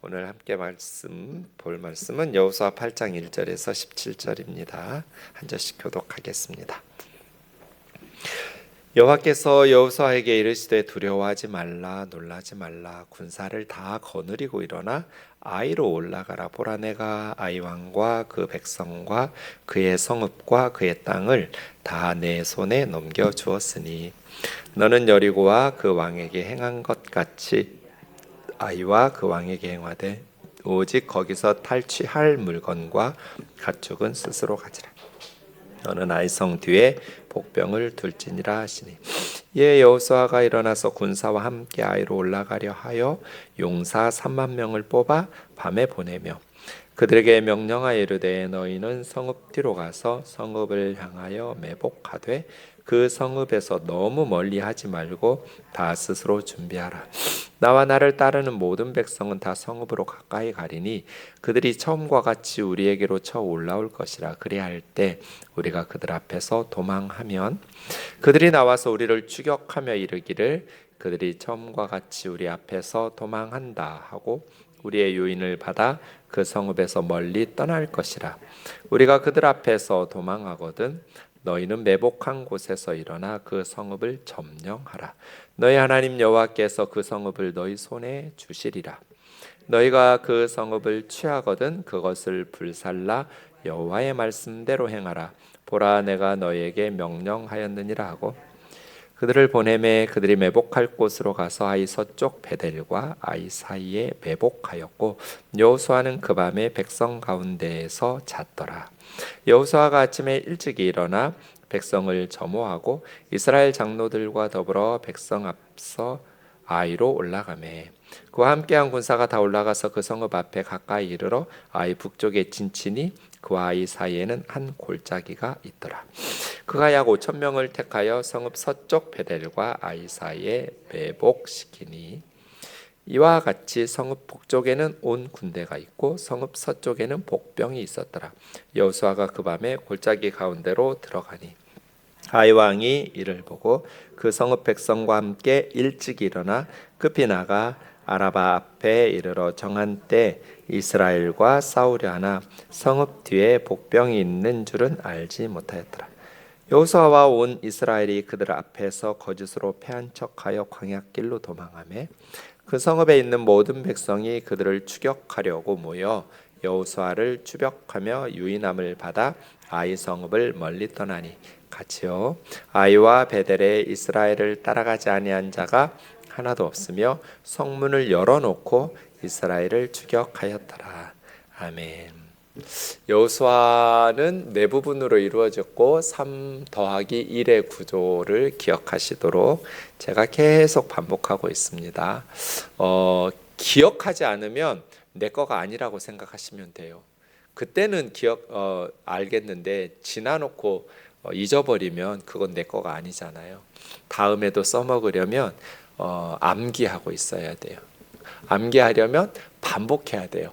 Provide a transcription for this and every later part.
오늘 함께 볼 말씀은 여호수아 8장 1절에서 17절입니다. 한 절씩 교독하겠습니다. 여호와께서 여호수아에게 이르시되 두려워하지 말라 놀라지 말라 군사를 다 거느리고 일어나 아이로 올라가라. 보라, 내가 아이 왕과 그 백성과 그의 성읍과 그의 땅을 다 내 손에 넘겨 주었으니 너는 여리고와 그 왕에게 행한 것 같이 아이와 그 왕에게 행하되 오직 거기서 탈취할 물건과 가축은 스스로 가지라. 너는 아이성 뒤에 복병을 둘지니라 하시니, 이에 여호수아가 일어나서 군사와 함께 아이로 올라가려 하여 용사 3만 명을 뽑아 밤에 보내며 그들에게 명령하여 이르되 너희는 성읍 뒤로 가서 성읍을 향하여 매복하되 그 성읍에서 너무 멀리 하지 말고 다 스스로 준비하라. 나와 나를 따르는 모든 백성은 다 성읍으로 가까이 가리니 그들이 처음과 같이 우리에게로 쳐 올라올 것이라. 그리할 때 우리가 그들 앞에서 도망하면 그들이 나와서 우리를 추격하며 이르기를 그들이 처음과 같이 우리 앞에서 도망한다 하고 우리의 유인을 받아 그 성읍에서 멀리 떠날 것이라. 우리가 그들 앞에서 도망하거든 너희는 매복한 곳에서 일어나 그 성읍을 점령하라. 너희 하나님 여호와께서 그 성읍을 너희 손에 주시리라. 너희가 그 성읍을 취하거든 그것을 불살라 여호와의 말씀대로 행하라. 보라, 내가 너희에게 명령하였느니라 하고 그들을 보내매 그들이 매복할 곳으로 가서 아이 서쪽 베델과 아이 사이에 매복하였고 여호수아는 그 밤에 백성 가운데에서 잤더라. 여호수아가 아침에 일찍 일어나 백성을 점호하고 이스라엘 장로들과 더불어 백성 앞서 아이로 올라가매 그와 함께한 군사가 다 올라가서 그 성읍 앞에 가까이 이르러 아이 북쪽에 진치니 그와 아이 사이에는 한 골짜기가 있더라. 그가 약 5천 명을 택하여 성읍 서쪽 베델과 아이 사이에 매복시키니 이와 같이 성읍 북쪽에는 온 군대가 있고 성읍 서쪽에는 복병이 있었더라. 여호수아가 그 밤에 골짜기 가운데로 들어가니 아이 왕이 이를 보고 그 성읍 백성과 함께 일찍 일어나 급히 나가 아라바 앞에 이르러 정한 때 이스라엘과 싸우려 하나 성읍 뒤에 복병이 있는 줄은 알지 못하였더라. 여호수아와 온 이스라엘이 그들 앞에서 거짓으로 패한 척하여 광야길로 도망하매 그 성읍에 있는 모든 백성이 그들을 추격하려고 모여 여호수아를 추격하며 유인함을 받아 아이 성읍을 멀리 떠나니 같이요 아이와 베델에 이스라엘을 따라가지 아니한 자가 하나도 없으며 성문을 열어놓고 이스라엘을 추격하였더라. 아멘. 여호수아는 네 부분으로 이루어졌고 3 더하기 1의 구조를 기억하시도록 제가 계속 반복하고 있습니다. 기억하지 않으면 내 거가 아니라고 생각하시면 돼요. 그때는 알겠는데 지나놓고 잊어버리면 그건 내 거가 아니잖아요. 다음에도 써먹으려면 암기하고 있어야 돼요. 암기하려면 반복해야 돼요.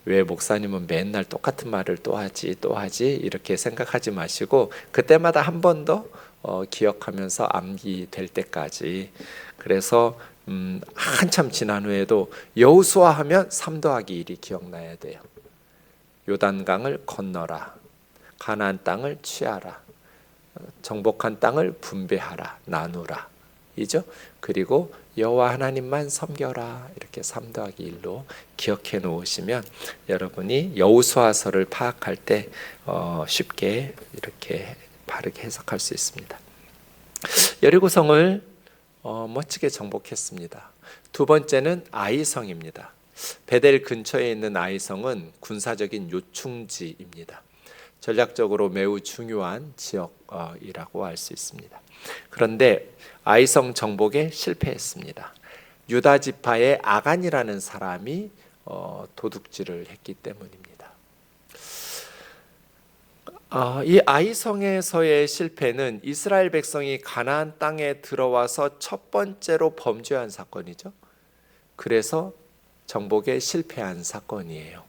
왜 목사님은 맨날 똑같은 말을 또 하지 이렇게 생각하지 마시고 그때마다 한 번 더 기억하면서 암기될 때까지. 그래서 한참 지난 후에도 여호수아 하면 3 더하기 1이 기억나야 돼요. 요단강을 건너라, 가나안 땅을 취하라, 정복한 땅을 분배하라, 나누라 이죠. 그리고 여호와 하나님만 섬겨라, 이렇게 3 더하기 1로 기억해 놓으시면 여러분이 여호수아서를 파악할 때 쉽게 이렇게 바르게 해석할 수 있습니다. 여리고성을 멋지게 정복했습니다. 두 번째는 아이성입니다. 베델 근처에 있는 아이성은 군사적인 요충지입니다. 전략적으로 매우 중요한 지역이라고 할 수 있습니다. 그런데 아이성 정복에 실패했습니다. 유다 지파의 아간이라는 사람이 도둑질을 했기 때문입니다. 이 아이성에서의 실패는 이스라엘 백성이 가나안 땅에 들어와서 첫 번째로 범죄한 사건이죠. 그래서 정복에 실패한 사건이에요.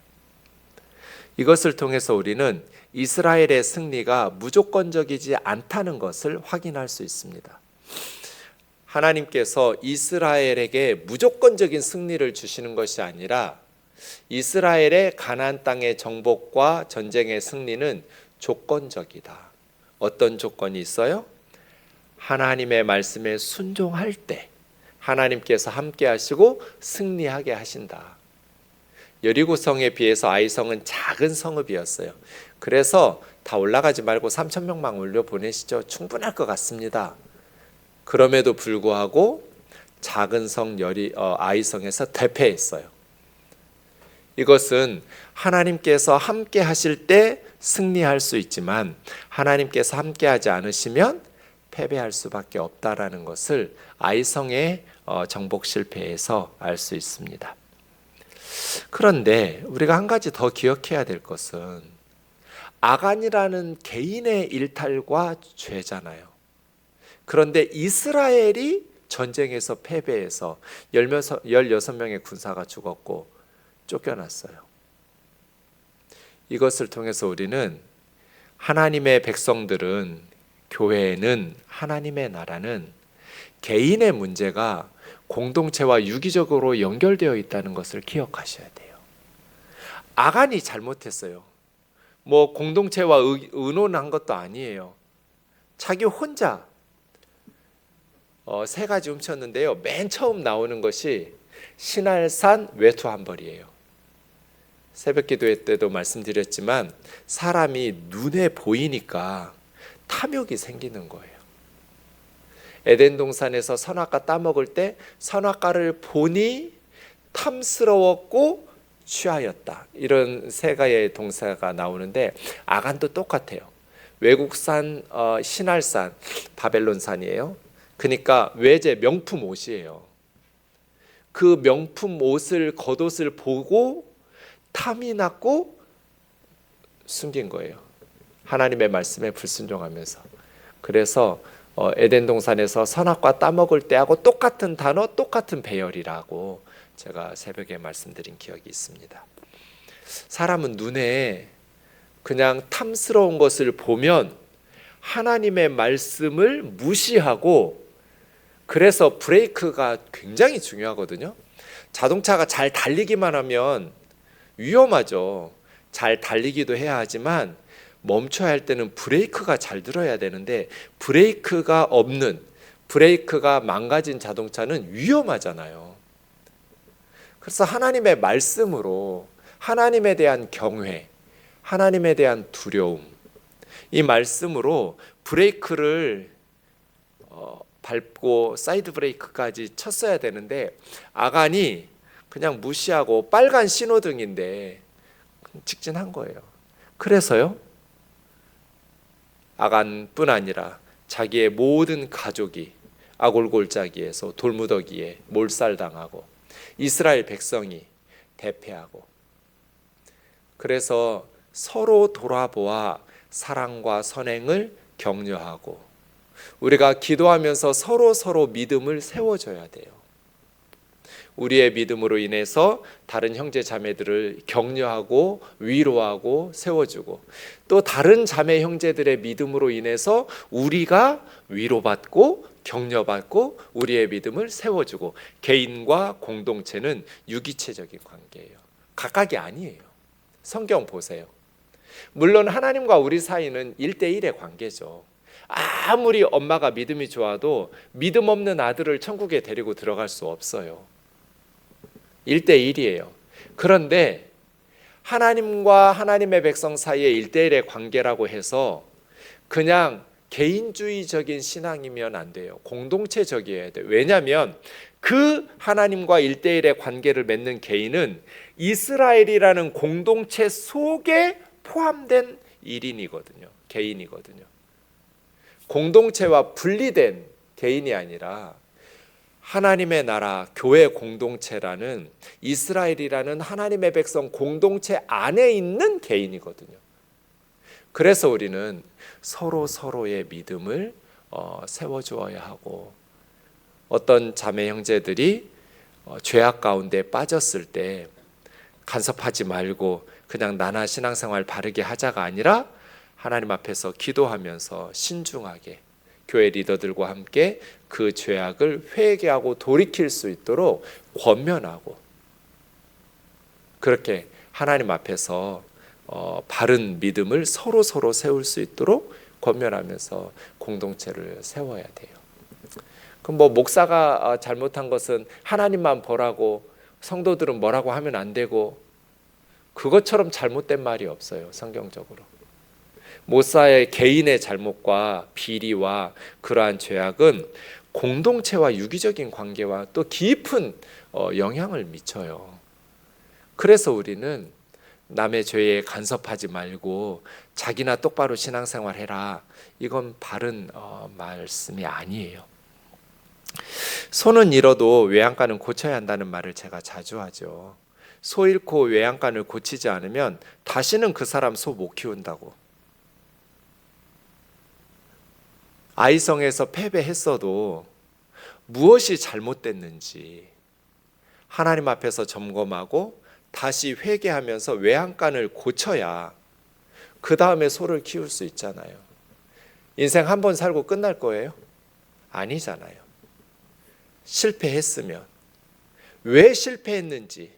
이것을 통해서 우리는 이스라엘의 승리가 무조건적이지 않다는 것을 확인할 수 있습니다. 하나님께서 이스라엘에게 무조건적인 승리를 주시는 것이 아니라 이스라엘의 가나안 땅의 정복과 전쟁의 승리는 조건적이다. 어떤 조건이 있어요? 하나님의 말씀에 순종할 때 하나님께서 함께 하시고 승리하게 하신다. 여리고성에 비해서 아이성은 작은 성읍이었어요. 그래서 다 올라가지 말고 3천 명만 올려 보내시죠. 충분할 것 같습니다. 그럼에도 불구하고 작은 성 아이성에서 대패했어요. 이것은 하나님께서 함께 하실 때 승리할 수 있지만 하나님께서 함께 하지 않으시면 패배할 수밖에 없다라는 것을 아이성의 정복 실패에서 알 수 있습니다. 그런데 우리가 한 가지 더 기억해야 될 것은 아간이라는 개인의 일탈과 죄잖아요. 그런데 이스라엘이 전쟁에서 패배해서 16명의 군사가 죽었고 쫓겨났어요. 이것을 통해서 우리는 하나님의 백성들은, 교회는, 하나님의 나라는 개인의 문제가 공동체와 유기적으로 연결되어 있다는 것을 기억하셔야 돼요. 아간이 잘못했어요. 공동체와 의논한 것도 아니에요. 자기 혼자 세 가지 훔쳤는데요. 맨 처음 나오는 것이 신할산 외투 한 벌이에요. 새벽 기도회 때도 말씀드렸지만 사람이 눈에 보이니까 탐욕이 생기는 거예요. 에덴 동산에서 선악과 따먹을 때 선악과를 보니 탐스러웠고 취하였다. 이런 세 가지의 동사가 나오는데 아간도 똑같아요. 외국산 신할산 바벨론산이에요. 그러니까 외제 명품 옷이에요. 그 명품 옷을 겉옷을 보고 탐이 났고 숨긴 거예요. 하나님의 말씀에 불순종하면서. 그래서 에덴 동산에서 선악과 따먹을 때하고 똑같은 단어, 똑같은 배열이라고 제가 새벽에 말씀드린 기억이 있습니다. 사람은 눈에 그냥 탐스러운 것을 보면 하나님의 말씀을 무시하고, 그래서 브레이크가 굉장히 중요하거든요. 자동차가 잘 달리기만 하면 위험하죠. 잘 달리기도 해야 하지만 멈춰야 할 때는 브레이크가 잘 들어야 되는데 브레이크가 없는, 브레이크가 망가진 자동차는 위험하잖아요. 그래서 하나님의 말씀으로 하나님에 대한 경외, 하나님에 대한 두려움, 이 말씀으로 브레이크를 밟고 사이드 브레이크까지 쳤어야 되는데 아간이 그냥 무시하고 빨간 신호등인데 직진한 거예요. 그래서요, 아간뿐 아니라 자기의 모든 가족이 아골골짜기에서 돌무더기에 몰살당하고 이스라엘 백성이 대패하고, 그래서 서로 돌아보아 사랑과 선행을 격려하고, 우리가 기도하면서 서로 믿음을 세워줘야 돼요. 우리의 믿음으로 인해서 다른 형제 자매들을 격려하고 위로하고 세워주고, 또 다른 자매 형제들의 믿음으로 인해서 우리가 위로받고 격려받고 우리의 믿음을 세워주고, 개인과 공동체는 유기체적인 관계예요. 각각이 아니에요. 성경 보세요. 물론 하나님과 우리 사이는 1대1의 관계죠. 아무리 엄마가 믿음이 좋아도 믿음 없는 아들을 천국에 데리고 들어갈 수 없어요. 1대1이에요. 그런데 하나님과 하나님의 백성 사이의 1대1의 관계라고 해서 그냥 개인주의적인 신앙이면 안 돼요. 공동체적이어야 돼요. 왜냐하면 그 하나님과 1대1의 관계를 맺는 개인은 이스라엘이라는 공동체 속에 포함된 일인이거든요. 개인이거든요. 공동체와 분리된 개인이 아니라 하나님의 나라, 교회 공동체라는 이스라엘이라는 하나님의 백성 공동체 안에 있는 개인이거든요. 그래서 우리는 서로의 믿음을 세워주어야 하고, 어떤 자매 형제들이 죄악 가운데 빠졌을 때 간섭하지 말고 그냥 나나 신앙생활 바르게 하자가 아니라 하나님 앞에서 기도하면서 신중하게 교회 리더들과 함께 그 죄악을 회개하고 돌이킬 수 있도록 권면하고, 그렇게 하나님 앞에서 바른 믿음을 서로 세울 수 있도록 권면하면서 공동체를 세워야 돼요. 그럼 뭐 목사가 잘못한 것은 하나님만 보라고 성도들은 뭐라고 하면 안 되고, 그것처럼 잘못된 말이 없어요, 성경적으로. 목사의 개인의 잘못과 비리와 그러한 죄악은 공동체와 유기적인 관계와 또 깊은 영향을 미쳐요. 그래서 우리는 남의 죄에 간섭하지 말고 자기나 똑바로 신앙생활 해라, 이건 바른 말씀이 아니에요. 소는 잃어도 외양간은 고쳐야 한다는 말을 제가 자주 하죠. 소 잃고 외양간을 고치지 않으면 다시는 그 사람 소 못 키운다고. 아이성에서 패배했어도 무엇이 잘못됐는지 하나님 앞에서 점검하고 다시 회개하면서 외양간을 고쳐야 그 다음에 소를 키울 수 있잖아요. 인생 한 번 살고 끝날 거예요? 아니잖아요. 실패했으면 왜 실패했는지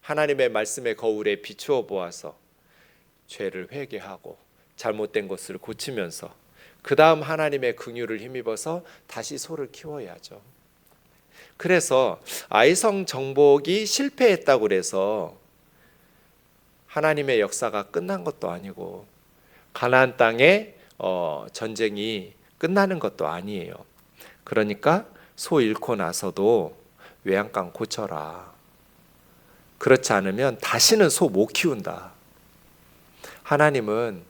하나님의 말씀의 거울에 비추어 보아서 죄를 회개하고 잘못된 것을 고치면서 그 다음 하나님의 긍휼을 힘입어서 다시 소를 키워야죠. 그래서 아이성 정복이 실패했다고 그래서 하나님의 역사가 끝난 것도 아니고 가나안 땅의 전쟁이 끝나는 것도 아니에요. 그러니까 소 잃고 나서도 외양간 고쳐라. 그렇지 않으면 다시는 소 못 키운다. 하나님은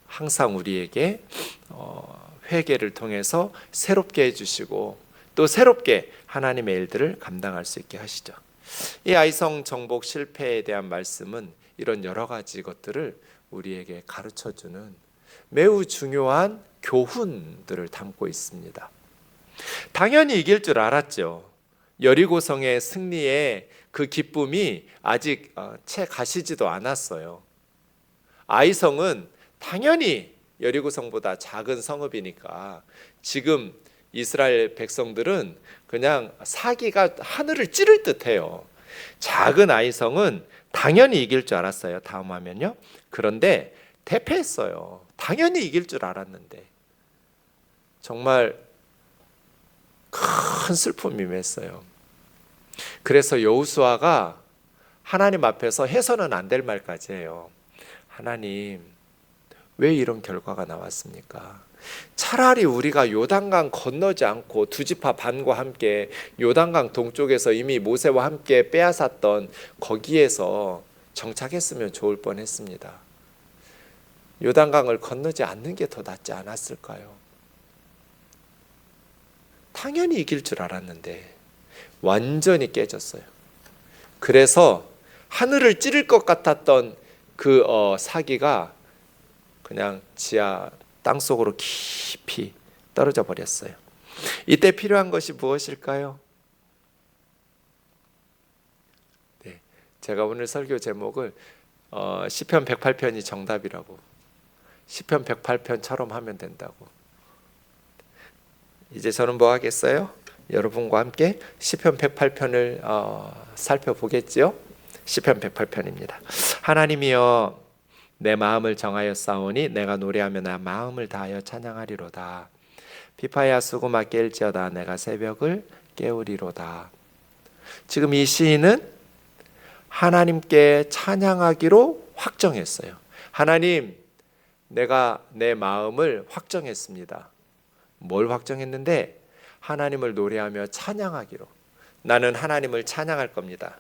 항상 우리에게 회개를 통해서 새롭게 해주시고 또 새롭게 하나님의 일들을 감당할 수 있게 하시죠. 이 아이성 정복 실패에 대한 말씀은 이런 여러 가지 것들을 우리에게 가르쳐주는 매우 중요한 교훈들을 담고 있습니다. 당연히 이길 줄 알았죠. 여리고성의 승리에 그 기쁨이 아직 채 가시지도 않았어요. 아이성은 당연히 여리고성보다 작은 성읍이니까 지금 이스라엘 백성들은 그냥 사기가 하늘을 찌를 듯해요. 작은 아이성은 당연히 이길 줄 알았어요. 다음 화면요. 그런데 대패했어요. 당연히 이길 줄 알았는데 정말 큰 슬픔이 임했어요. 그래서 여호수아가 하나님 앞에서 해서는 안 될 말까지 해요. 하나님, 왜 이런 결과가 나왔습니까? 차라리 우리가 요단강 건너지 않고 두 지파 반과 함께 요단강 동쪽에서 이미 모세와 함께 빼앗았던 거기에서 정착했으면 좋을 뻔했습니다. 요단강을 건너지 않는 게 더 낫지 않았을까요? 당연히 이길 줄 알았는데 완전히 깨졌어요. 그래서 하늘을 찌를 것 같았던 그 사기가 그냥 지하 땅속으로 깊이 떨어져 버렸어요. 이때 필요한 것이 무엇일까요? 네, 제가 오늘 설교 제목을 시편 108편이 정답이라고, 시편 108편처럼 하면 된다고. 이제 저는 뭐 하겠어요? 여러분과 함께 시편 108편을 살펴보겠지요? 시편 108편입니다. 하나님이여, 내 마음을 정하여 싸우니 내가 노래하며 나 마음을 다하여 찬양하리로다. 비파야 수고마 깰지어다. 내가 새벽을 깨우리로다. 지금 이 시인은 하나님께 찬양하기로 확정했어요. 하나님, 내가 내 마음을 확정했습니다. 뭘 확정했는데? 하나님을 노래하며 찬양하기로. 나는 하나님을 찬양할 겁니다.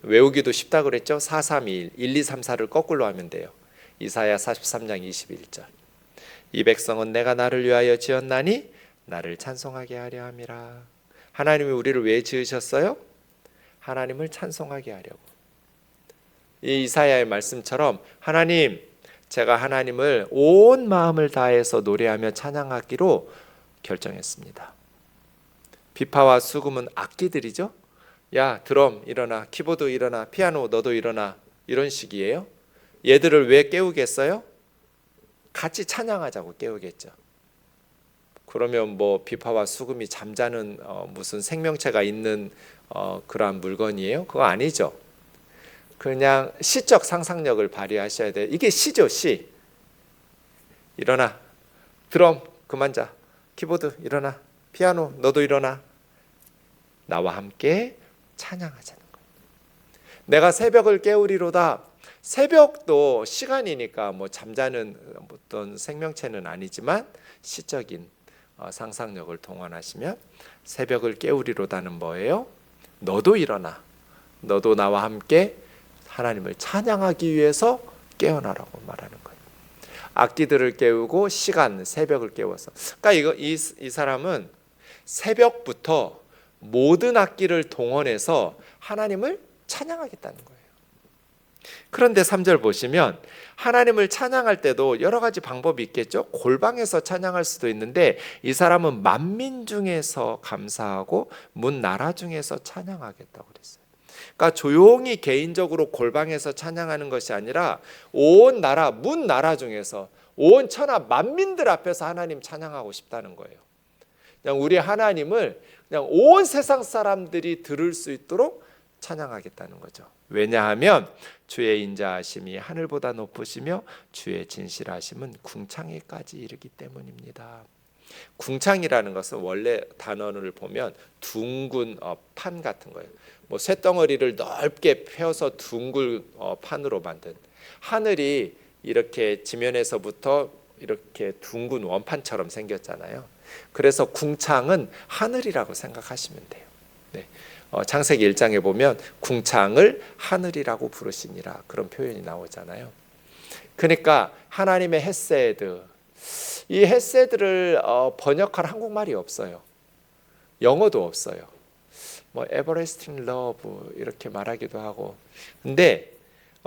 외우기도 쉽다 그랬죠? 431, 1, 2, 3, 4를 거꾸로 하면 돼요. 이사야 43장 21절. 이 백성은 내가 나를 위하여 지었나니 나를 찬송하게 하려 함이라. 하나님이 우리를 왜 지으셨어요? 하나님을 찬송하게 하려고. 이 이사야의 말씀처럼 하나님, 제가 하나님을 온 마음을 다해서 노래하며 찬양하기로 결정했습니다. 비파와 수금은 악기들이죠. 야, 드럼 일어나, 키보드 일어나, 피아노 너도 일어나, 이런 식이에요. 얘들을 왜 깨우겠어요? 같이 찬양하자고 깨우겠죠. 그러면 뭐 비파와 수금이 잠자는 무슨 생명체가 있는 그러한 물건이에요? 그거 아니죠. 그냥 시적 상상력을 발휘하셔야 돼요. 이게 시죠, 시. 일어나. 드럼 그만 자. 키보드 일어나. 피아노 너도 일어나. 나와 함께 찬양하자는 거예요. 내가 새벽을 깨우리로다. 새벽도 시간이니까 뭐 잠자는 어떤 생명체는 아니지만 시적인 상상력을 동원하시면 새벽을 깨우리로다는 뭐예요? 너도 일어나. 너도 나와 함께 하나님을 찬양하기 위해서 깨어나라고 말하는 거예요. 악기들을 깨우고 시간, 새벽을 깨워서. 그러니까 이 사람은 새벽부터 모든 악기를 동원해서 하나님을 찬양하겠다는 거예요. 그런데 3절 보시면 하나님을 찬양할 때도 여러 가지 방법이 있겠죠. 골방에서 찬양할 수도 있는데 이 사람은 만민 중에서 감사하고 문 나라 중에서 찬양하겠다고 그랬어요. 그러니까 조용히 개인적으로 골방에서 찬양하는 것이 아니라 온 나라, 문 나라 중에서 온 천하 만민들 앞에서 하나님 찬양하고 싶다는 거예요. 그냥 우리 하나님을 그냥 온 세상 사람들이 들을 수 있도록 찬양하겠다는 거죠. 왜냐하면 주의 인자하심이 하늘보다 높으시며 주의 진실하심은 궁창에까지 이르기 때문입니다. 궁창이라는 것은 원래 단어를 보면 둥근 판 같은 거예요. 뭐 쇳덩어리를 넓게 펴서 둥글 판으로 만든, 하늘이 이렇게 지면에서부터 이렇게 둥근 원판처럼 생겼잖아요. 그래서 궁창은 하늘이라고 생각하시면 돼요. 네. 창세기 1장에 보면 궁창을 하늘이라고 부르시니라 그런 표현이 나오잖아요. 그러니까 하나님의 헤세드, 이 헤세드를 번역할 한국말이 없어요. 영어도 없어요. 뭐 everlasting love 이렇게 말하기도 하고. 근데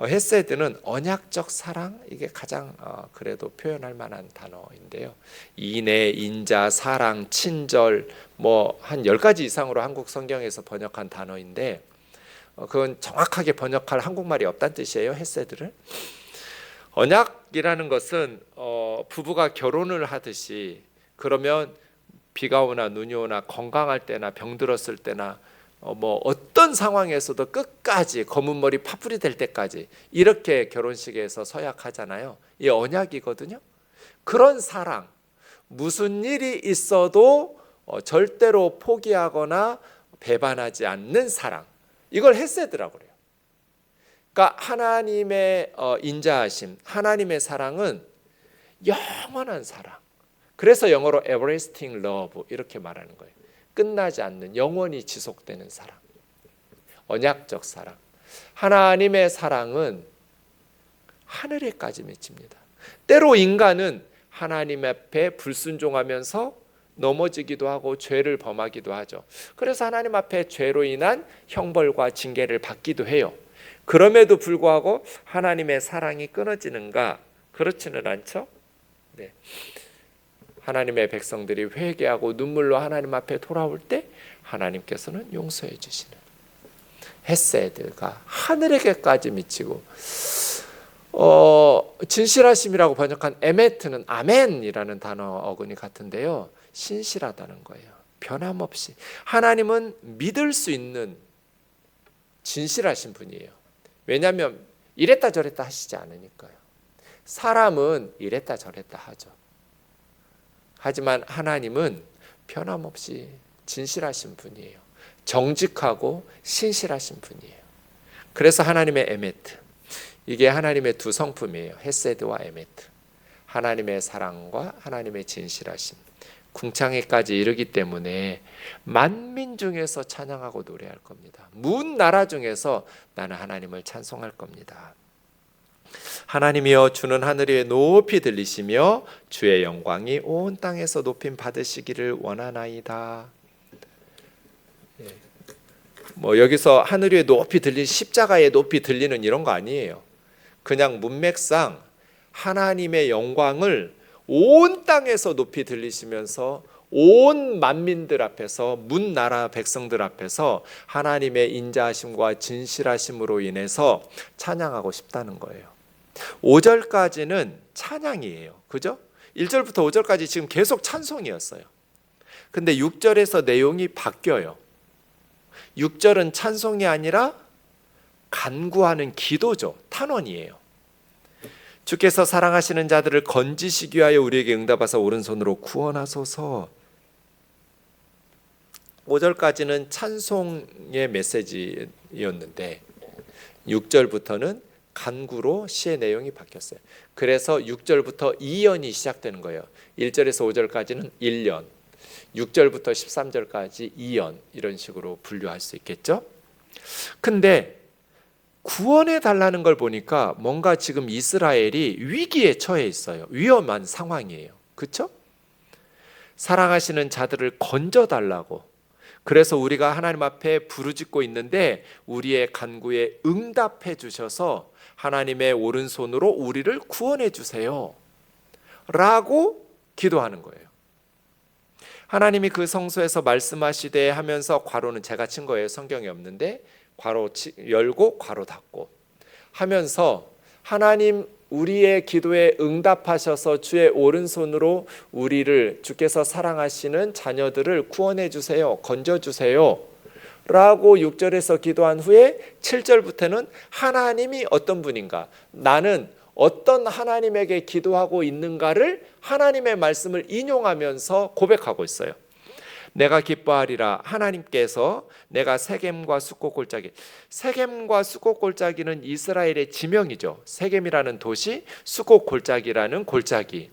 헤세드는 언약적 사랑, 이게 가장 그래도 표현할 만한 단어인데요. 인애, 인자, 사랑, 친절, 뭐 한 10가지 이상으로 한국 성경에서 번역한 단어인데 그건 정확하게 번역할 한국말이 없다는 뜻이에요. 헤세드를. 언약이라는 것은 부부가 결혼을 하듯이, 그러면 비가 오나 눈이 오나 건강할 때나 병들었을 때나 뭐 어떤 상황에서도 끝까지 검은 머리 파뿌리 될 때까지 이렇게 결혼식에서 서약하잖아요. 이 언약이거든요. 그런 사랑, 무슨 일이 있어도 절대로 포기하거나 배반하지 않는 사랑, 이걸 헤세드라고 그래요. 그러니까 하나님의 인자하심, 하나님의 사랑은 영원한 사랑. 그래서 영어로 everlasting love 이렇게 말하는 거예요. 끝나지 않는, 영원히 지속되는 사랑, 언약적 사랑. 하나님의 사랑은 하늘에까지 맺힙니다. 때로 인간은 하나님 앞에 불순종하면서 넘어지기도 하고 죄를 범하기도 하죠. 그래서 하나님 앞에 죄로 인한 형벌과 징계를 받기도 해요. 그럼에도 불구하고 하나님의 사랑이 끊어지는가? 그렇지는 않죠. 네. 하나님의 백성들이 회개하고 눈물로 하나님 앞에 돌아올 때 하나님께서는 용서해 주시는 헤세드가 하늘에게까지 미치고, 진실하심이라고 번역한 에메트는 아멘이라는 단어 어근이 같은데요, 신실하다는 거예요. 변함없이 하나님은 믿을 수 있는 진실하신 분이에요. 왜냐하면 이랬다 저랬다 하시지 않으니까요. 사람은 이랬다 저랬다 하죠. 하지만 하나님은 변함없이 진실하신 분이에요. 정직하고 신실하신 분이에요. 그래서 하나님의 에메트, 이게 하나님의 두 성품이에요. 헤세드와 에메트. 하나님의 사랑과 하나님의 진실하심, 궁창에까지 이르기 때문에 만민 중에서 찬양하고 노래할 겁니다. 문 나라 중에서 나는 하나님을 찬송할 겁니다. 하나님이여, 주는 하늘 위에 높이 들리시며 주의 영광이 온 땅에서 높임 받으시기를 원하나이다. 뭐 여기서 하늘 위에 높이 들리는, 십자가에 높이 들리는 이런 거 아니에요. 그냥 문맥상 하나님의 영광을 온 땅에서 높이 들리시면서 온 만민들 앞에서, 문 나라 백성들 앞에서 하나님의 인자하심과 진실하심으로 인해서 찬양하고 싶다는 거예요. 5절까지는 찬양이에요. 그죠? 1절부터 5절까지 지금 계속 찬송이었어요. 근데 6절에서 내용이 바뀌어요. 6절은 찬송이 아니라 간구하는 기도죠. 탄원이에요. 주께서 사랑하시는 자들을 건지시기 위하여 우리에게 응답하사 오른손으로 구원하소서. 5절까지는 찬송의 메시지였는데 6절부터는 간구로 시의 내용이 바뀌었어요. 그래서 6절부터 2연이 시작되는 거예요. 1절에서 5절까지는 1연, 6절부터 13절까지 2연, 이런 식으로 분류할 수 있겠죠. 근데 구원해 달라는 걸 보니까 뭔가 지금 이스라엘이 위기에 처해 있어요. 위험한 상황이에요. 그렇죠? 사랑하시는 자들을 건져 달라고. 그래서 우리가 하나님 앞에 부르짖고 있는데 우리의 간구에 응답해 주셔서 하나님의 오른손으로 우리를 구원해 주세요 라고 기도하는 거예요. 하나님이 그 성소에서 말씀하시되 하면서 괄호는 제가 친 거예요. 성경에 없는데 괄호 열고 괄호 닫고 하면서 하나님 우리의 기도에 응답하셔서 주의 오른손으로 우리를 주께서 사랑하시는 자녀들을 구원해 주세요, 건져 주세요 라고 6절에서 기도한 후에 7절부터는 하나님이 어떤 분인가, 나는 어떤 하나님에게 기도하고 있는가를 하나님의 말씀을 인용하면서 고백하고 있어요. 내가 기뻐하리라. 하나님께서 내가 세겜과 수꽃 골짜기, 세겜과 수꽃 골짜기는 이스라엘의 지명이죠. 세겜이라는 도시, 수꽃 골짜기라는 골짜기.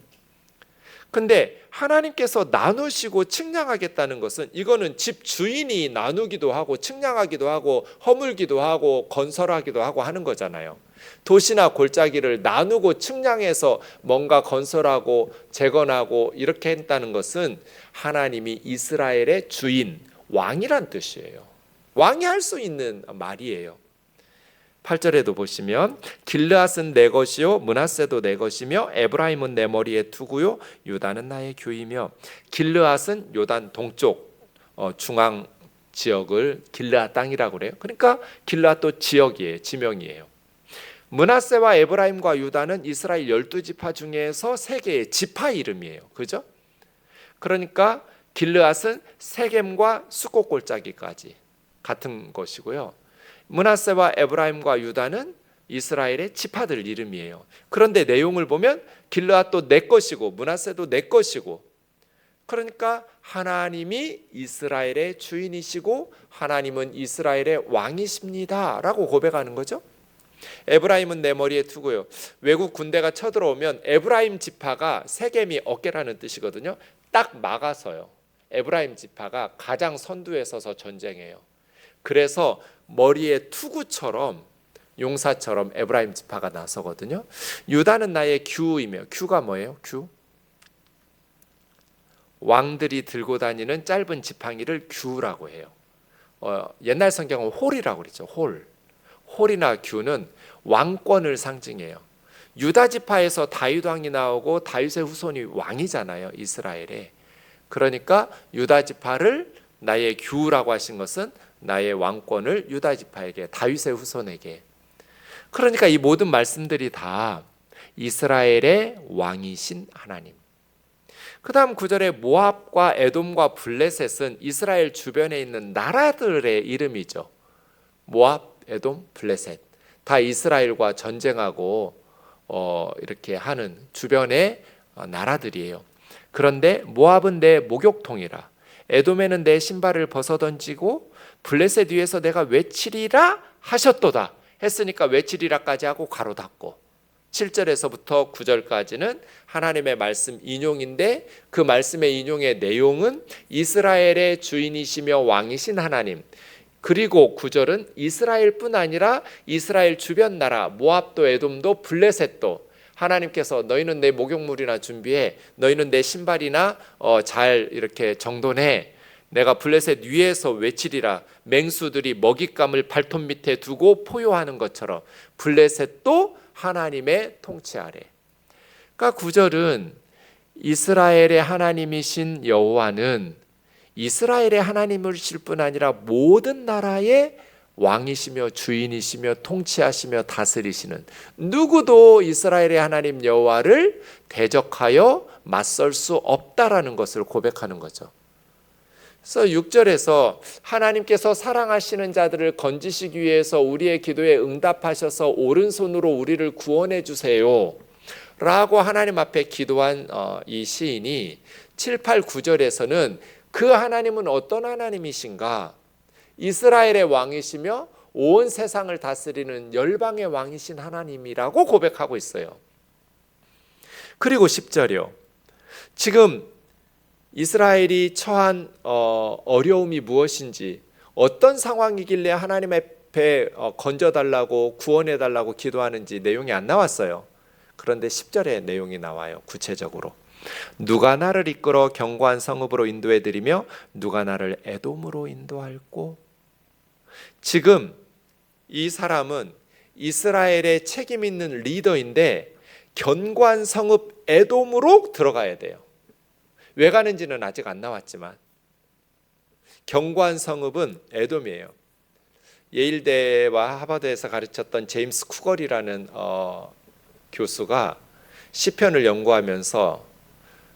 근데 하나님께서 나누시고 측량하겠다는 것은 이거는 집 주인이 나누기도 하고 측량하기도 하고 허물기도 하고 건설하기도 하고 하는 거잖아요. 도시나 골짜기를 나누고 측량해서 뭔가 건설하고 재건하고 이렇게 했다는 것은 하나님이 이스라엘의 주인, 왕이란 뜻이에요. 왕이 할 수 있는 말이에요. 8절에도 보시면 길르앗은 내 것이요 므낫세도 내 것이며 에브라임은 내 머리에 두고요 유다는 나의 규이며. 길르앗은 요단 동쪽 중앙 지역을 길르앗 땅이라고 그래요. 그러니까 길르앗도 지역이에요, 지명이에요. 므낫세와 에브라임과 유다는 이스라엘 12지파 중에서 3개의 지파 이름이에요. 그죠? 그러니까 길르앗은 세겜과 수꽃 골짜기까지 같은 것이고요. 므낫세와 에브라임과 유다는 이스라엘의 지파들 이름이에요. 그런데 내용을 보면 길르앗도 내 것이고 므낫세도 내 것이고, 그러니까 하나님이 이스라엘의 주인이시고 하나님은 이스라엘의 왕이십니다 라고 고백하는 거죠. 에브라임은 내 머리에 두고요. 외국 군대가 쳐들어오면 에브라임 지파가 세겜이 어깨라는 뜻이거든요. 딱 막아서요. 에브라임 지파가 가장 선두에 서서 전쟁해요. 그래서 머리에 투구처럼 용사처럼 에브라임 지파가 나서거든요. 유다는 나의 규이며, 규가 뭐예요? 규? 왕들이 들고 다니는 짧은 지팡이를 규라고 해요. 옛날 성경은 홀이라고 그랬죠. 홀이나 규는 왕권을 상징해요. 유다 지파에서 다윗 왕이 나오고 다윗의 후손이 왕이잖아요, 이스라엘에. 그러니까 유다 지파를 나의 규라고 하신 것은 나의 왕권을 유다 지파에게, 다윗의 후손에게. 그러니까 이 모든 말씀들이 다 이스라엘의 왕이신 하나님. 그 다음 9절에 모압과 에돔과 블레셋은 이스라엘 주변에 있는 나라들의 이름이죠. 모압, 에돔, 블레셋 다 이스라엘과 전쟁하고 이렇게 하는 주변의 나라들이에요. 그런데 모압은 내 목욕통이라, 에돔에는 내 신발을 벗어던지고 블레셋 위에서 내가 외치리라 하셨도다 했으니까 외치리라까지 하고 괄호 닫고 7절에서부터 9절까지는 하나님의 말씀 인용인데 그 말씀의 인용의 내용은 이스라엘의 주인이시며 왕이신 하나님, 그리고 9절은 이스라엘뿐 아니라 이스라엘 주변 나라 모압도 에돔도 블레셋도 하나님께서 너희는 내 목욕물이나 준비해, 너희는 내 신발이나 잘 이렇게 정돈해, 내가 블레셋 위에서 외치리라. 맹수들이 먹잇감을 발톱 밑에 두고 포효하는 것처럼 블레셋도 하나님의 통치 아래. 그러니까 9절은 이스라엘의 하나님이신 여호와는 이스라엘의 하나님이실 뿐 아니라 모든 나라의 왕이시며 주인이시며 통치하시며 다스리시는, 누구도 이스라엘의 하나님 여호와를 대적하여 맞설 수 없다라는 것을 고백하는 거죠. 그래서 6절에서 하나님께서 사랑하시는 자들을 건지시기 위해서 우리의 기도에 응답하셔서 오른손으로 우리를 구원해 주세요 라고 하나님 앞에 기도한 이 시인이 7, 8, 9절에서는 그 하나님은 어떤 하나님이신가? 이스라엘의 왕이시며 온 세상을 다스리는 열방의 왕이신 하나님이라고 고백하고 있어요. 그리고 10절이요. 지금 이스라엘이 처한 어려움이 무엇인지, 어떤 상황이길래 하나님 앞에 건져달라고 구원해달라고 기도하는지 내용이 안 나왔어요. 그런데 10절에 내용이 나와요. 구체적으로 누가 나를 이끌어 견고한 성읍으로 인도해드리며 누가 나를 에돔으로 인도할꼬. 지금 이 사람은 이스라엘의 책임 있는 리더인데 견고한 성읍 에돔으로 들어가야 돼요. 왜 가는지는 아직 안 나왔지만 견고한 성읍은 에돔이에요. 예일대와 하버드에서 가르쳤던 제임스 쿠걸이라는 교수가 시편을 연구하면서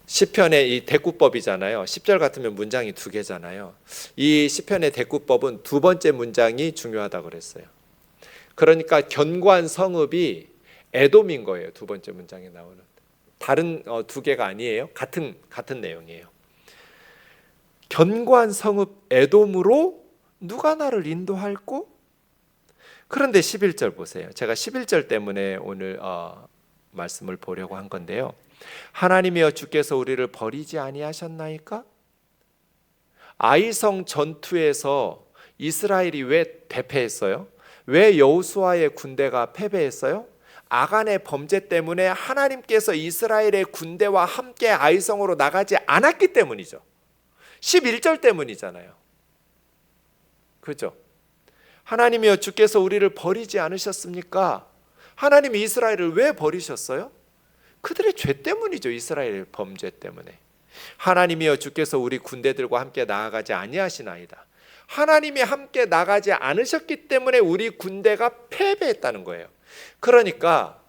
시편의 이 대꾸법이잖아요. 10절 같으면 문장이 2개잖아요. 이 시편의 대꾸법은 2번째 문장이 중요하다고 그랬어요. 그러니까 견고한 성읍이 에돔인 거예요. 2번째 문장에 나오는. 다른 2개가 아니에요. 같은 내용이에요. 견고한 성읍 에돔으로 누가 나를 인도할꼬? 그런데 11절 보세요. 제가 11절 때문에 오늘 말씀을 보려고 한 건데요. 하나님이여 주께서 우리를 버리지 아니하셨나이까? 아이성 전투에서 이스라엘이 왜 패배했어요? 왜 여호수아의 군대가 패배했어요? 아간의 범죄 때문에 하나님께서 이스라엘의 군대와 함께 아이성으로 나가지 않았기 때문이죠. 11절 때문이잖아요. 그렇죠? 하나님이여 주께서 우리를 버리지 않으셨습니까? 하나님이 이스라엘을 왜 버리셨어요? 그들의 죄 때문이죠. 이스라엘의 범죄 때문에. 하나님이여 주께서 우리 군대들과 함께 나아가지 아니하시나이다. 하나님이 함께 나가지 않으셨기 때문에 우리 군대가 패배했다는 거예요. 그러니까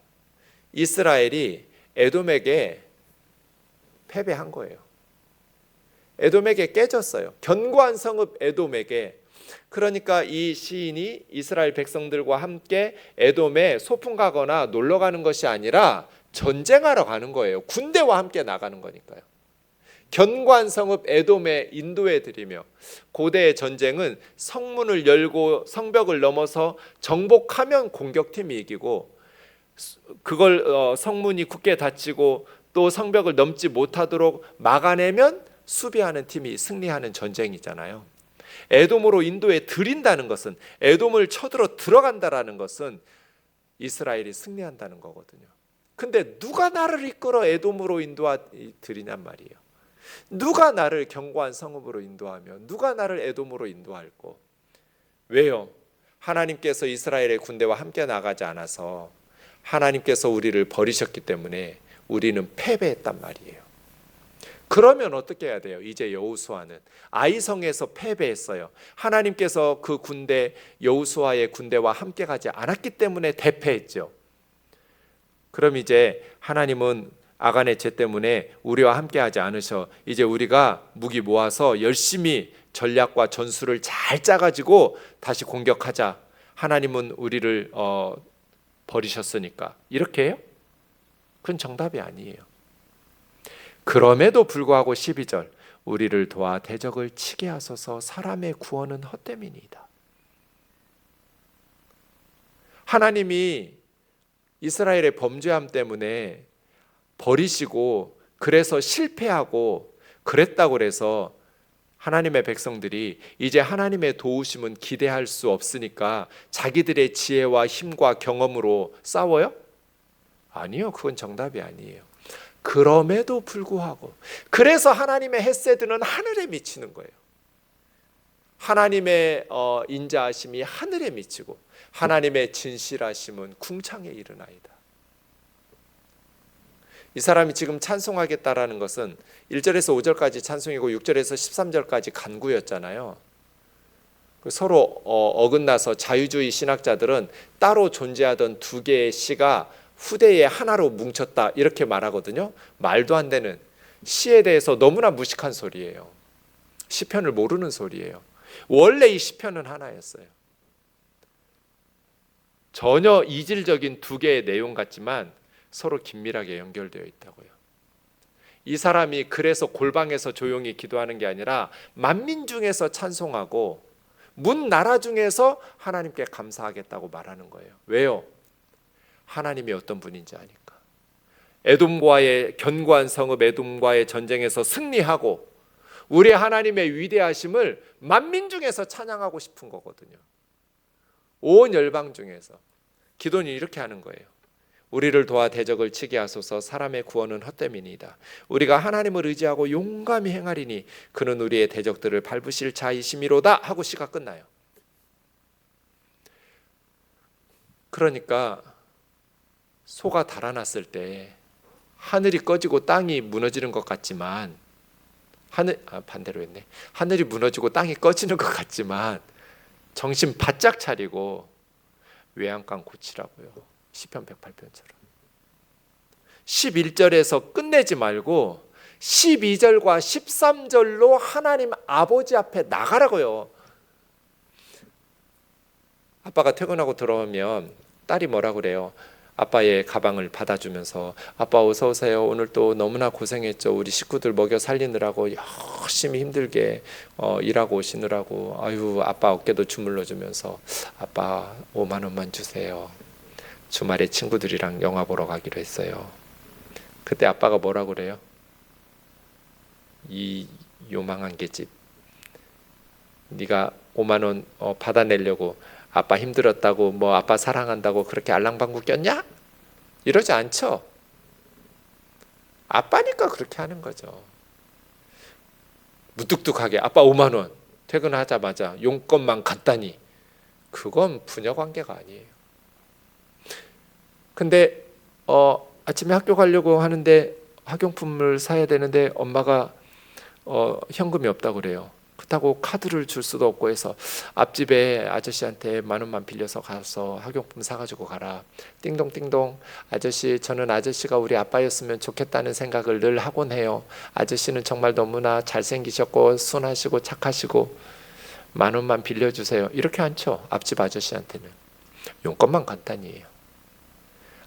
이스라엘이 에돔에게 패배한 거예요. 에돔에게 깨졌어요. 견고한 성읍 에돔에게. 그러니까 이 시인이 이스라엘 백성들과 함께 에돔에 소풍 가거나 놀러 가는 것이 아니라 전쟁하러 가는 거예요. 군대와 함께 나가는 거니까요. 견고한 성읍 에돔에 인도해 드리며, 고대의 전쟁은 성문을 열고 성벽을 넘어서 정복하면 공격팀이 이기고, 그걸 성문이 굳게 닫히고 또 성벽을 넘지 못하도록 막아내면 수비하는 팀이 승리하는 전쟁이잖아요. 에돔으로 인도해 드린다는 것은, 에돔을 쳐들어 들어간다라는 것은 이스라엘이 승리한다는 거거든요. 근데 누가 나를 이끌어 에돔으로 인도해 드리냔 말이에요. 누가 나를 견고한 성읍으로 인도하며 누가 나를 에돔으로 인도할꼬? 왜요? 하나님께서 이스라엘의 군대와 함께 나가지 않아서 하나님께서 우리를 버리셨기 때문에 우리는 패배했단 말이에요. 그러면 어떻게 해야 돼요? 이제 여호수아는 아이성에서 패배했어요. 하나님께서 그 군대, 여호수아의 군대와 함께 가지 않았기 때문에 대패했죠. 그럼 이제 하나님은 아간의 죄 때문에 우리와 함께 하지 않으셔. 이제 우리가 무기 모아서 열심히 전략과 전술을 잘 짜가지고 다시 공격하자. 하나님은 우리를 버리셨으니까. 이렇게 해요? 그건 정답이 아니에요. 그럼에도 불구하고 12절, 우리를 도와 대적을 치게 하소서. 사람의 구원은 헛됨이니이다. 하나님이 이스라엘의 범죄함 때문에 버리시고 그래서 실패하고 그랬다고 그래서 하나님의 백성들이 이제 하나님의 도우심은 기대할 수 없으니까 자기들의 지혜와 힘과 경험으로 싸워요? 아니요, 그건 정답이 아니에요. 그럼에도 불구하고, 그래서 하나님의 헤세드는 하늘에 미치는 거예요. 하나님의 인자하심이 하늘에 미치고 하나님의 진실하심은 궁창에 이르나이다. 이 사람이 지금 찬송하겠다라는 것은 1절에서 5절까지 찬송이고 6절에서 13절까지 간구였잖아요. 서로 어긋나서 자유주의 신학자들은 따로 존재하던 2개의 시가 후대에 하나로 뭉쳤다 이렇게 말하거든요. 말도 안 되는, 시에 대해서 너무나 무식한 소리예요. 시편을 모르는 소리예요. 원래 이 시편은 하나였어요. 전혀 이질적인 두 개의 내용 같지만 서로 긴밀하게 연결되어 있다고요. 이 사람이 그래서 골방에서 조용히 기도하는 게 아니라 만민 중에서 찬송하고 문 나라 중에서 하나님께 감사하겠다고 말하는 거예요. 왜요? 하나님이 어떤 분인지 아니까. 에돔과의 견고한 성읍 에돔과의 전쟁에서 승리하고 우리 하나님의 위대하심을 만민 중에서 찬양하고 싶은 거거든요. 온 열방 중에서. 기도는 이렇게 하는 거예요. 우리를 도와 대적을 치게 하소서. 사람의 구원은 헛됨이니이다. 우리가 하나님을 의지하고 용감히 행하리니 그는 우리의 대적들을 밟으실 자이심이로다 하고 시가 끝나요. 그러니까 소가 달아났을 때 하늘이 꺼지고 땅이 무너지는 것 같지만 반대로 했네. 하늘이 무너지고 땅이 꺼지는 것 같지만 정신 바짝 차리고 외양간 고치라고요. 시편 108편처럼 11절에서 끝내지 말고 12절과 13절로 하나님 아버지 앞에 나가라고요. 아빠가 퇴근하고 들어오면 딸이 뭐라 그래요? 아빠의 가방을 받아주면서 아빠 어서 오세요. 오늘 또 너무나 고생했죠. 우리 식구들 먹여 살리느라고 열심히 힘들게 일하고 오시느라고 아유 아빠 어깨도 주물러 주면서 아빠 5만 원만 주세요. 주말에 친구들이랑 영화 보러 가기로 했어요. 그때 아빠가 뭐라 그래요? 이 요망한 계집 네가 5만 원 받아내려고 아빠 힘들었다고 뭐 아빠 사랑한다고 그렇게 알랑방구 꼈냐? 이러지 않죠. 아빠니까 그렇게 하는 거죠. 무뚝뚝하게 아빠 5만 원 퇴근하자마자 용건만 갖다니 그건 부녀 관계가 아니에요. 근데 아침에 학교 가려고 하는데 학용품을 사야 되는데 엄마가 현금이 없다고 그래요. 그렇다고 카드를 줄 수도 없고 해서 앞집에 아저씨한테 10,000원만 빌려서 가서 학용품 사가지고 가라. 띵동띵동. 아저씨 저는 아저씨가 우리 아빠였으면 좋겠다는 생각을 늘 하곤 해요. 아저씨는 정말 너무나 잘생기셨고 순하시고 착하시고 10,000원만 빌려주세요. 이렇게 않죠. 앞집 아저씨한테는. 용건만 간단히예요.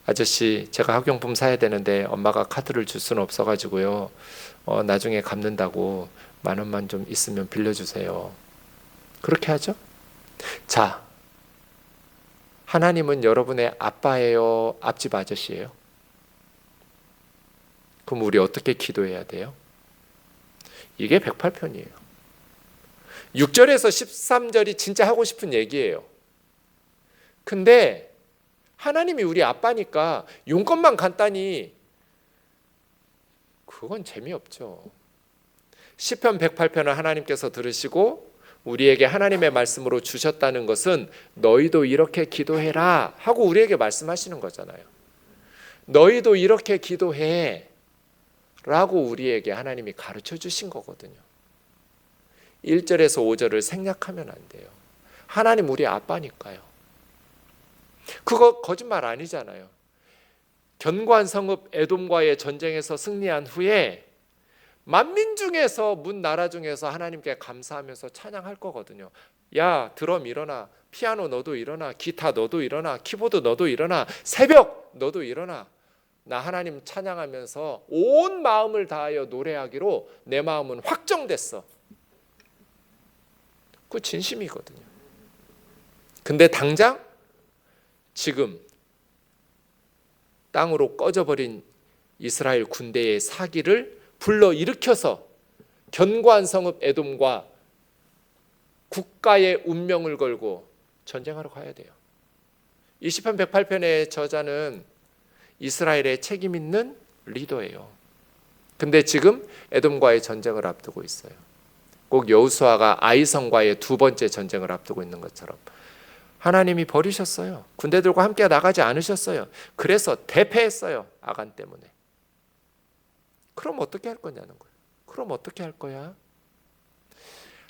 아저씨 제가 학용품 사야 되는데 엄마가 카드를 줄 수는 없어가지고요. 나중에 갚는다고 10,000원만 좀 있으면 빌려주세요. 그렇게 하죠. 자, 하나님은 여러분의 아빠예요? 앞집 아저씨예요? 그럼 우리 어떻게 기도해야 돼요? 이게 108편이에요. 6절에서 13절이 진짜 하고 싶은 얘기예요. 근데 하나님이 우리 아빠니까 용건만 간단히 그건 재미없죠. 시편 108편을 하나님께서 들으시고 우리에게 하나님의 말씀으로 주셨다는 것은 너희도 이렇게 기도해라 하고 우리에게 말씀하시는 거잖아요. 너희도 이렇게 기도해 라고 우리에게 하나님이 가르쳐 주신 거거든요. 1절에서 5절을 생략하면 안 돼요. 하나님 우리 아빠니까요. 그거 거짓말 아니잖아요. 견고한 성읍 에돔과의 전쟁에서 승리한 후에 만민 중에서 문 나라 중에서 하나님께 감사하면서 찬양할 거거든요. 야 드럼 일어나, 피아노 너도 일어나, 기타 너도 일어나, 키보드 너도 일어나, 새벽 너도 일어나. 나 하나님 찬양하면서 온 마음을 다하여 노래하기로 내 마음은 확정됐어. 그 진심이거든요. 근데 당장 지금 땅으로 꺼져버린 이스라엘 군대의 사기를 불러일으켜서 견고한 성읍 에돔과 국가의 운명을 걸고 전쟁하러 가야 돼요. 이 시편 108편의 저자는 이스라엘의 책임 있는 리더예요. 근데 지금 에돔과의 전쟁을 앞두고 있어요. 꼭 여호수아가 아이성과의 두 번째 전쟁을 앞두고 있는 것처럼 하나님이 버리셨어요. 군대들과 함께 나가지 않으셨어요. 그래서 대패했어요. 아간 때문에. 그럼 어떻게 할 거냐는 거예요. 그럼 어떻게 할 거야?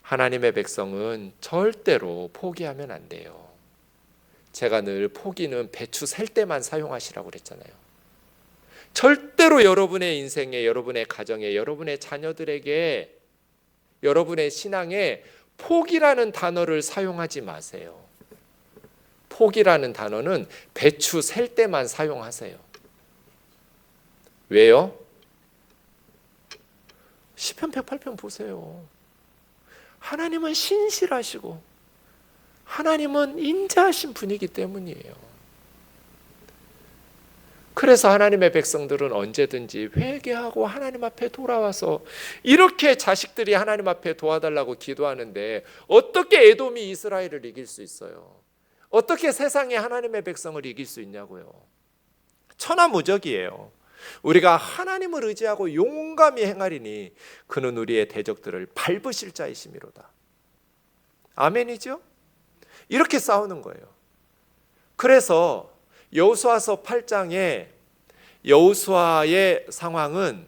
하나님의 백성은 절대로 포기하면 안 돼요. 제가 늘 포기는 배추 셀 때만 사용하시라고 그랬잖아요. 절대로 여러분의 인생에, 여러분의 가정에, 여러분의 자녀들에게 여러분의 신앙에 포기라는 단어를 사용하지 마세요. 포기라는 단어는 배추 셀 때만 사용하세요. 왜요? 시편 108편 보세요. 하나님은 신실하시고 하나님은 인자하신 분이기 때문이에요. 그래서 하나님의 백성들은 언제든지 회개하고 하나님 앞에 돌아와서 이렇게 자식들이 하나님 앞에 도와달라고 기도하는데 어떻게 에돔이 이스라엘을 이길 수 있어요? 어떻게 세상에 하나님의 백성을 이길 수 있냐고요? 천하무적이에요. 우리가 하나님을 의지하고 용감히 행하리니 그는 우리의 대적들을 밟으실 자이심이로다. 아멘이죠? 이렇게 싸우는 거예요. 그래서 여호수아서 8장에 여호수아의 상황은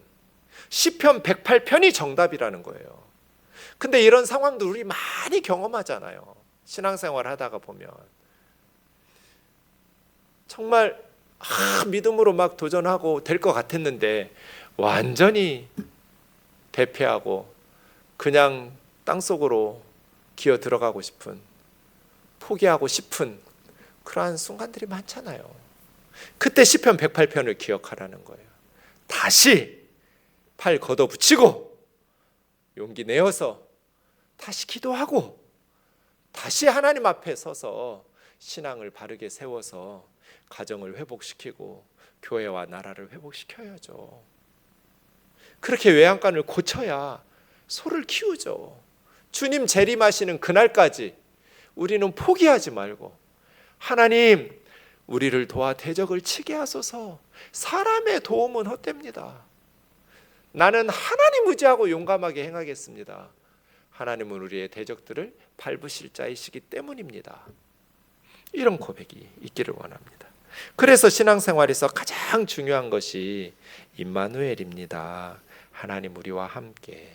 시편 108편이 정답이라는 거예요. 근데 이런 상황도 우리 많이 경험하잖아요. 신앙생활 하다가 보면 정말 믿음으로 막 도전하고 될 것 같았는데 완전히 대피하고 그냥 땅속으로 기어 들어가고 싶은, 포기하고 싶은 그러한 순간들이 많잖아요. 그때 시편 108편을 기억하라는 거예요. 다시 팔 걷어붙이고 용기 내어서 다시 기도하고 다시 하나님 앞에 서서 신앙을 바르게 세워서 가정을 회복시키고 교회와 나라를 회복시켜야죠. 그렇게 외양간을 고쳐야 소를 키우죠. 주님 재림하시는 그날까지 우리는 포기하지 말고 하나님 우리를 도와 대적을 치게 하소서. 사람의 도움은 헛됩니다. 나는 하나님 의지하고 용감하게 행하겠습니다. 하나님은 우리의 대적들을 밟으실 자이시기 때문입니다. 이런 고백이 있기를 원합니다. 그래서 신앙생활에서 가장 중요한 것이 임마누엘입니다. 하나님 우리와 함께.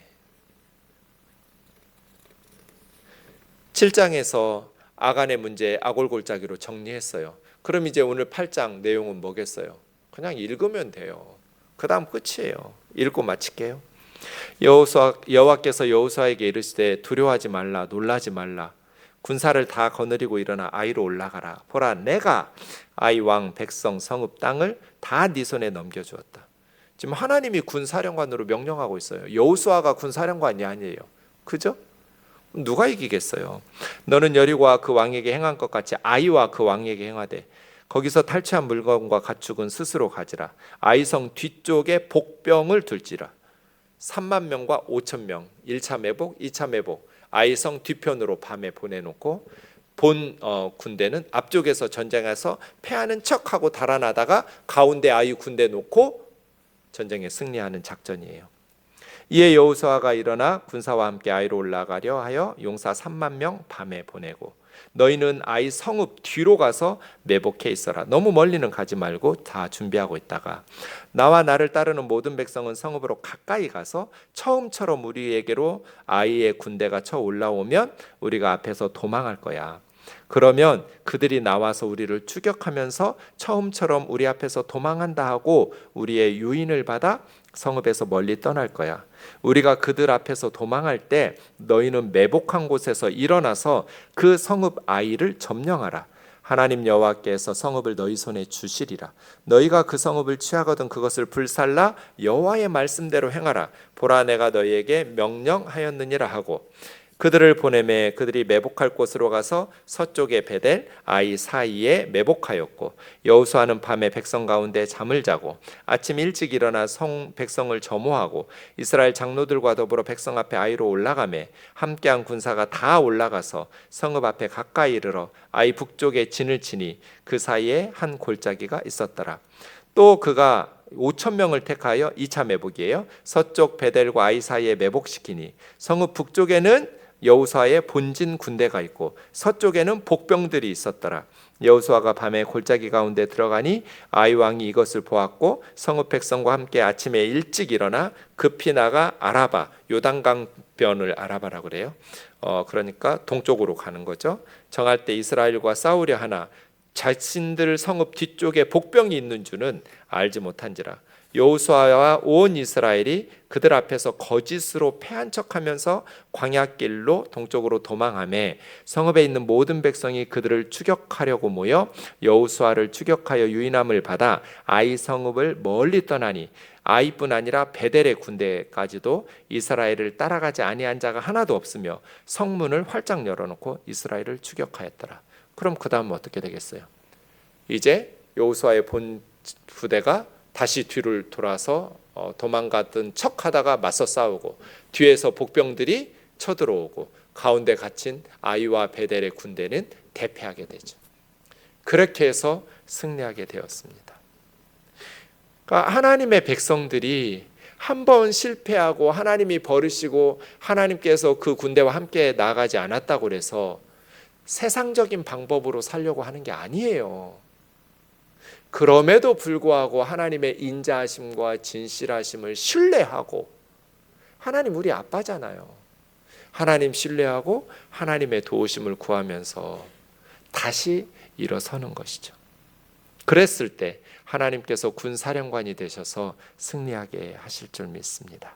7장에서 아간의 문제 아골골짜기로 정리했어요. 그럼 이제 오늘 8장 내용은 뭐겠어요? 그냥 읽으면 돼요. 그 다음 끝이에요. 읽고 마칠게요. 여호와께서 여호수아에게 이르시되 두려워하지 말라 놀라지 말라 군사를 다 거느리고 일어나 아이로 올라가라. 보라 내가 아이 왕 백성 성읍 땅을 다 네 손에 넘겨주었다. 지금 하나님이 군사령관으로 명령하고 있어요. 여호수아가 군사령관이 아니에요. 그죠? 누가 이기겠어요? 너는 여리고와 그 왕에게 행한 것 같이 아이와 그 왕에게 행하되 거기서 탈취한 물건과 가축은 스스로 가지라. 아이성 뒤쪽에 복병을 둘지라. 3만 명과 5천 명 1차 매복 2차 매복 아이성 뒤편으로 밤에 보내놓고 본 군대는 앞쪽에서 전쟁해서 패하는 척하고 달아나다가 가운데 아이 군대 놓고 전쟁에 승리하는 작전이에요. 이에 여호수아가 일어나 군사와 함께 아이로 올라가려 하여 용사 3만 명 밤에 보내고 너희는 아이 성읍 뒤로 가서 매복해 있어라. 너무 멀리는 가지 말고 다 준비하고 있다가 나와 나를 따르는 모든 백성은 성읍으로 가까이 가서 처음처럼 우리에게로 아이의 군대가 쳐 올라오면 우리가 앞에서 도망할 거야. 그러면 그들이 나와서 우리를 추격하면서 처음처럼 우리 앞에서 도망한다 하고 우리의 유인을 받아 성읍에서 멀리 떠날 거야. 우리가 그들 앞에서 도망할 때 너희는 매복한 곳에서 일어나서 그 성읍 아이를 점령하라. 하나님 여호와께서 성읍을 너희 손에 주시리라. 너희가 그 성읍을 취하거든 그것을 불살라 여호와의 말씀대로 행하라. 보라 내가 너희에게 명령하였느니라 하고 그들을 보내매 그들이 매복할 곳으로 가서 서쪽의 베델 아이 사이에 매복하였고 여호수아는 밤에 백성 가운데 잠을 자고 아침 일찍 일어나 백성을 점호하고 이스라엘 장로들과 더불어 백성 앞에 아이로 올라가매 함께한 군사가 다 올라가서 성읍 앞에 가까이 이르러 아이 북쪽에 진을 치니 그 사이에 한 골짜기가 있었더라. 또 그가 5천 명을 택하여 2차 매복이에요. 서쪽 베델과 아이 사이에 매복시키니 성읍 북쪽에는 여호수아의 본진 군대가 있고 서쪽에는 복병들이 있었더라. 여호수아가 밤에 골짜기 가운데 들어가니 아이 왕이 이것을 보았고 성읍 백성과 함께 아침에 일찍 일어나 급히 나가 아라바 요단강변을 아라바라고 그래요. 그러니까 동쪽으로 가는 거죠. 정할 때 이스라엘과 싸우려 하나 자신들 성읍 뒤쪽에 복병이 있는 줄은 알지 못한지라. 여호수아와 온 이스라엘이 그들 앞에서 거짓으로 패한 척하면서 광야길로 동쪽으로 도망하매 성읍에 있는 모든 백성이 그들을 추격하려고 모여 여호수아를 추격하여 유인함을 받아 아이 성읍을 멀리 떠나니 아이뿐 아니라 베델의 군대까지도 이스라엘을 따라가지 아니한 자가 하나도 없으며 성문을 활짝 열어놓고 이스라엘을 추격하였더라. 그럼 그 다음 어떻게 되겠어요? 이제 여호수아의 본 부대가 다시 뒤를 돌아서 도망갔던 척하다가 맞서 싸우고 뒤에서 복병들이 쳐들어오고 가운데 갇힌 아이와 베델의 군대는 대패하게 되죠. 그렇게 해서 승리하게 되었습니다. 그러니까 하나님의 백성들이 한 번 실패하고 하나님이 버리시고 하나님께서 그 군대와 함께 나가지 않았다고 해서 세상적인 방법으로 살려고 하는 게 아니에요. 그럼에도 불구하고 하나님의 인자하심과 진실하심을 신뢰하고, 하나님 우리 아빠잖아요. 하나님 신뢰하고 하나님의 도우심을 구하면서 다시 일어서는 것이죠. 그랬을 때 하나님께서 군사령관이 되셔서 승리하게 하실 줄 믿습니다.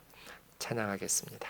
찬양하겠습니다.